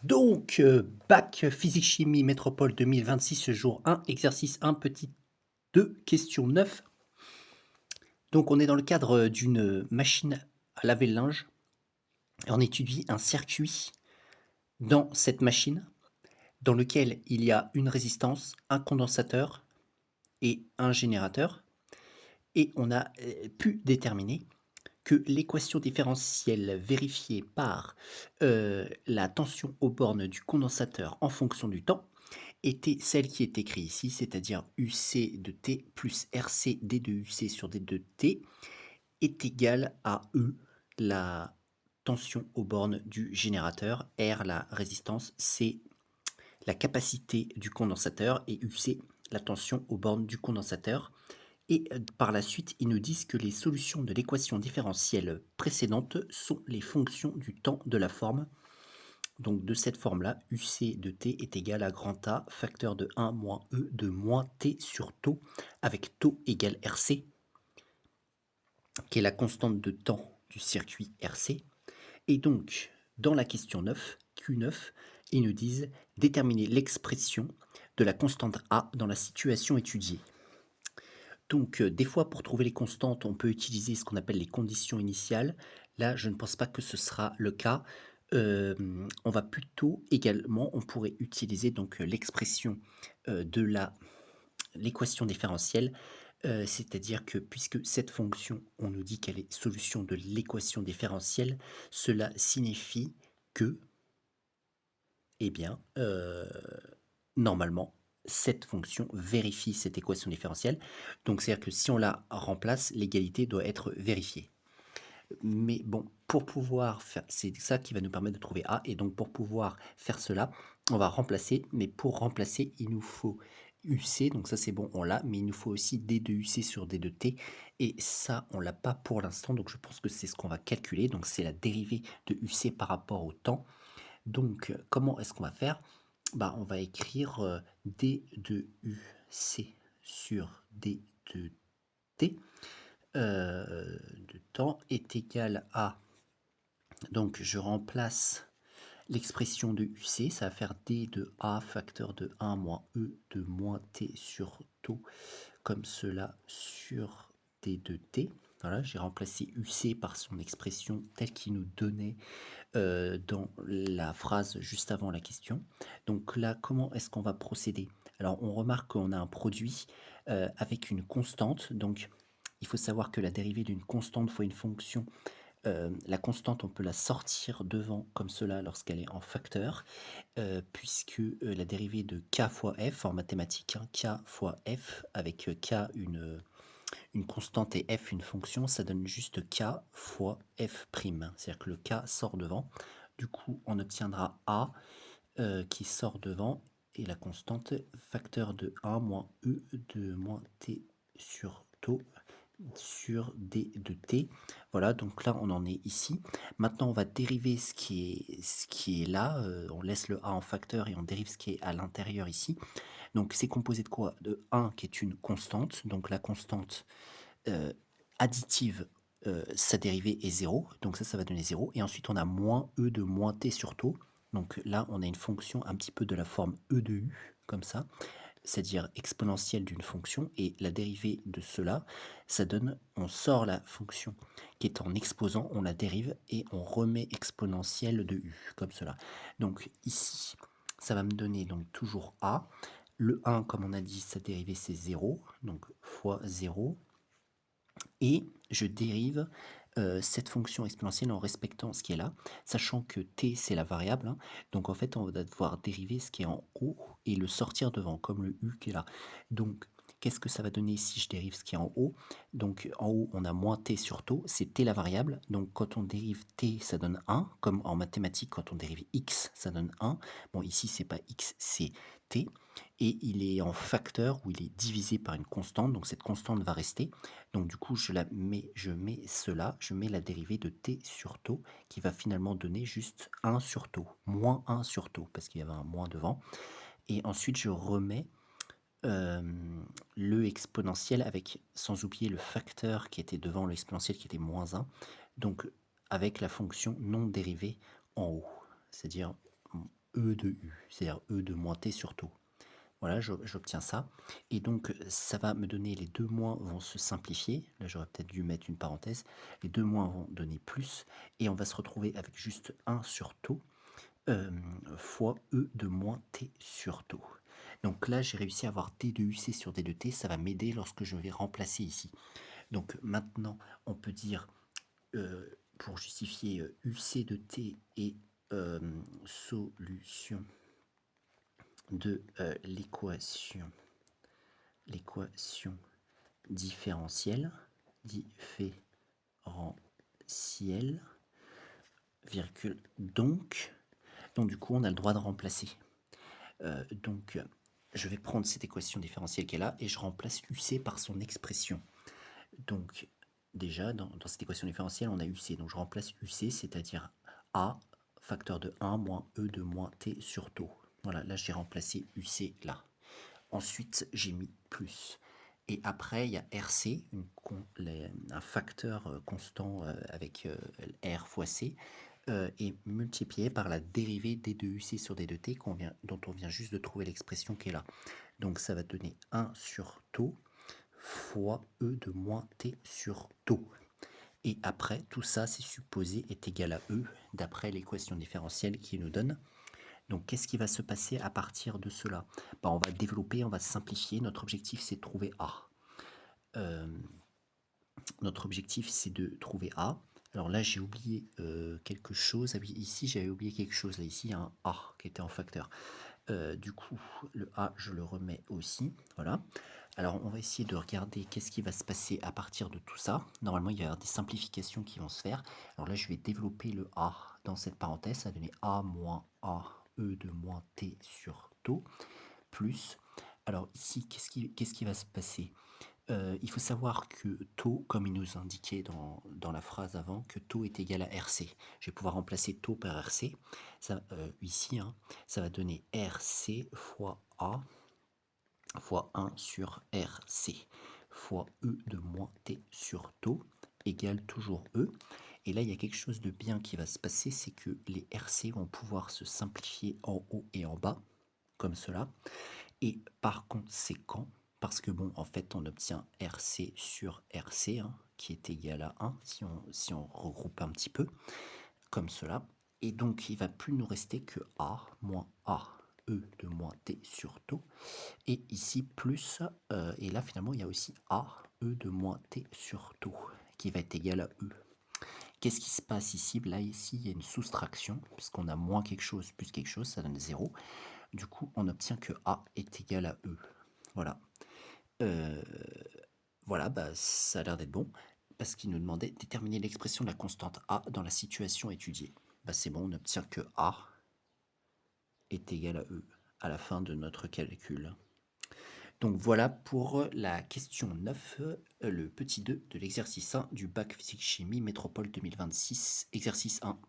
Donc, bac physique-chimie métropole 2026, jour 1, exercice 1, petit 2, question 9. Donc, on est dans le cadre d'une machine à laver le linge et on étudie un circuit dans cette machine dans lequel il y a une résistance, un condensateur et un générateur. Et on a pu déterminer que l'équation différentielle vérifiée par la tension aux bornes du condensateur en fonction du temps était celle qui est écrite ici, c'est-à-dire UC de T plus RC D de UC sur D de T est égal à E, la tension aux bornes du générateur, R, la résistance, C, la capacité du condensateur et UC, la tension aux bornes du condensateur. Et par la suite, ils nous disent que les solutions de l'équation différentielle précédente sont les fonctions du temps de la forme. Donc de cette forme-là, UC de T est égal à grand A, facteur de 1 moins E de moins T sur taux, avec taux égale RC, qui est la constante de temps du circuit RC. Et donc, dans la question 9, Q9, ils nous disent déterminer l'expression de la constante A dans la situation étudiée. Donc, des fois, pour trouver les constantes, on peut utiliser ce qu'on appelle les conditions initiales. Là, je ne pense pas que ce sera le cas. On va plutôt également, on pourrait utiliser donc l'expression de l'équation différentielle, c'est-à-dire que puisque cette fonction, on nous dit qu'elle est solution de l'équation différentielle, cela signifie que, eh bien, normalement, cette fonction vérifie cette équation différentielle. Donc, c'est-à-dire que si on la remplace, l'égalité doit être vérifiée. Mais bon, pour pouvoir faire, c'est ça qui va nous permettre de trouver A. Et donc, pour pouvoir faire cela, on va remplacer. Mais pour remplacer, il nous faut UC. Donc ça, c'est bon, on l'a. Mais il nous faut aussi D de UC sur D de T. Et ça, on l'a pas pour l'instant. Donc, je pense que c'est ce qu'on va calculer. Donc, c'est la dérivée de UC par rapport au temps. Donc, comment est-ce qu'on va faire? Bah, on va écrire D de UC sur D de T de temps est égal à, donc je remplace l'expression de UC, ça va faire D de A facteur de 1 moins E de moins T sur taux, comme cela sur D de T. Voilà, j'ai remplacé UC par son expression telle qu'il nous donnait dans la phrase juste avant la question. Donc là, comment est-ce qu'on va procéder? Alors, on remarque qu'on a un produit avec une constante. Donc, il faut savoir que la dérivée d'une constante fois une fonction, la constante, on peut la sortir devant comme cela lorsqu'elle est en facteur, puisque la dérivée de k fois f en mathématiques, hein, k fois f, avec k une constante et f une fonction, ça donne juste k fois f'. C'est-à-dire que le k sort devant. Du coup, on obtiendra a qui sort devant et la constante facteur de 1 moins e de moins t sur taux sur d de t. Voilà, donc là on en est ici. Maintenant on va dériver ce qui est là. On laisse le a en facteur et on dérive ce qui est à l'intérieur ici. Donc c'est composé de quoi? De 1 qui est une constante. Donc la constante additive, sa dérivée est 0. Donc ça va donner 0. Et ensuite on a moins e de moins t sur taux. Donc là on a une fonction un petit peu de la forme e de u, comme ça, c'est-à-dire exponentielle d'une fonction, et la dérivée de cela, ça donne, on sort la fonction qui est en exposant, on la dérive et on remet exponentielle de u, comme cela. Donc ici, ça va me donner donc toujours a. Le 1, comme on a dit, sa dérivée c'est 0, donc fois 0. Et je dérive cette fonction exponentielle en respectant ce qui est là, sachant que t c'est la variable, hein. Donc en fait on va devoir dériver ce qui est en haut et le sortir devant, comme le u qui est là. Donc qu'est-ce que ça va donner si je dérive ce qui est en haut? Donc en haut on a moins t sur taux, c'est t la variable, donc quand on dérive t ça donne 1, comme en mathématiques quand on dérive x ça donne 1. Bon ici c'est pas x, c'est t, et il est en facteur où il est divisé par une constante, donc cette constante va rester. Donc du coup, je mets cela, je mets la dérivée de t sur taux qui va finalement donner juste 1 sur taux, moins 1 sur taux, parce qu'il y avait un moins devant. Et ensuite, je remets le exponentiel avec, sans oublier le facteur qui était devant l'exponentiel qui était moins 1, donc avec la fonction non dérivée en haut. C'est-à-dire E de U, c'est-à-dire E de moins T sur taux. Voilà, j'obtiens ça. Et donc, ça va me donner, les deux moins vont se simplifier. Là, j'aurais peut-être dû mettre une parenthèse. Les deux moins vont donner plus. Et on va se retrouver avec juste 1 sur taux fois E de moins T sur taux. Donc là, j'ai réussi à avoir D de UC sur D de T. Ça va m'aider lorsque je vais remplacer ici. Donc maintenant, on peut dire, pour justifier UC de T et solution de l'équation différentielle, virgule, donc du coup on a le droit de remplacer. Donc je vais prendre cette équation différentielle qui est là et je remplace UC par son expression. Donc déjà dans cette équation différentielle on a UC, donc je remplace UC, c'est-à-dire A facteur de 1 moins E de moins T sur taux. Voilà, là j'ai remplacé UC là. Ensuite, j'ai mis plus. Et après, il y a RC, un facteur constant avec R fois C, et multiplié par la dérivée d de UC sur d de T dont on vient juste de trouver l'expression qui est là. Donc ça va donner 1 sur taux fois E de moins T sur taux. Et après, tout ça, c'est supposé est égal à E, d'après l'équation différentielle qui nous donne. Donc, qu'est-ce qui va se passer à partir de cela? On va développer, on va simplifier. Notre objectif, c'est de trouver A. Notre objectif, c'est de trouver A. Alors là, j'ai oublié quelque chose. Ah oui, ici, j'avais oublié quelque chose. Là, ici, il y a un A qui était en facteur. Du coup, le A, je le remets aussi. Voilà. Alors, on va essayer de regarder qu'est-ce qui va se passer à partir de tout ça. Normalement, il va y avoir des simplifications qui vont se faire. Alors là, je vais développer le A dans cette parenthèse. Ça va donner A moins A, E de moins T sur taux, plus. Alors ici, qu'est-ce qui va se passer? Il faut savoir que taux, comme il nous indiquait dans la phrase avant, que taux est égal à RC. Je vais pouvoir remplacer taux par RC. Ça, ici, ça va donner RC fois A fois 1 sur RC fois E de moins T sur taux égale toujours E. Et là, il y a quelque chose de bien qui va se passer, c'est que les RC vont pouvoir se simplifier en haut et en bas, comme cela. Et par conséquent, parce que bon, en fait, on obtient RC sur RC, qui est égal à 1, si on regroupe un petit peu, comme cela. Et donc, il va plus nous rester que A moins A, E de moins T sur taux. Et ici, plus, et là, finalement, il y a aussi A, E de moins T sur taux, qui va être égal à E. Qu'est-ce qui se passe ici? Là, ici, il y a une soustraction, puisqu'on a moins quelque chose plus quelque chose, ça donne 0. Du coup, on obtient que A est égal à E. Voilà. Voilà, ça a l'air d'être bon, parce qu'il nous demandait de déterminer l'expression de la constante A dans la situation étudiée. C'est bon, on obtient que A est égal à E à la fin de notre calcul. Donc voilà pour la question 9, le petit 2 de l'exercice 1 du bac physique chimie métropole 2026, exercice 1.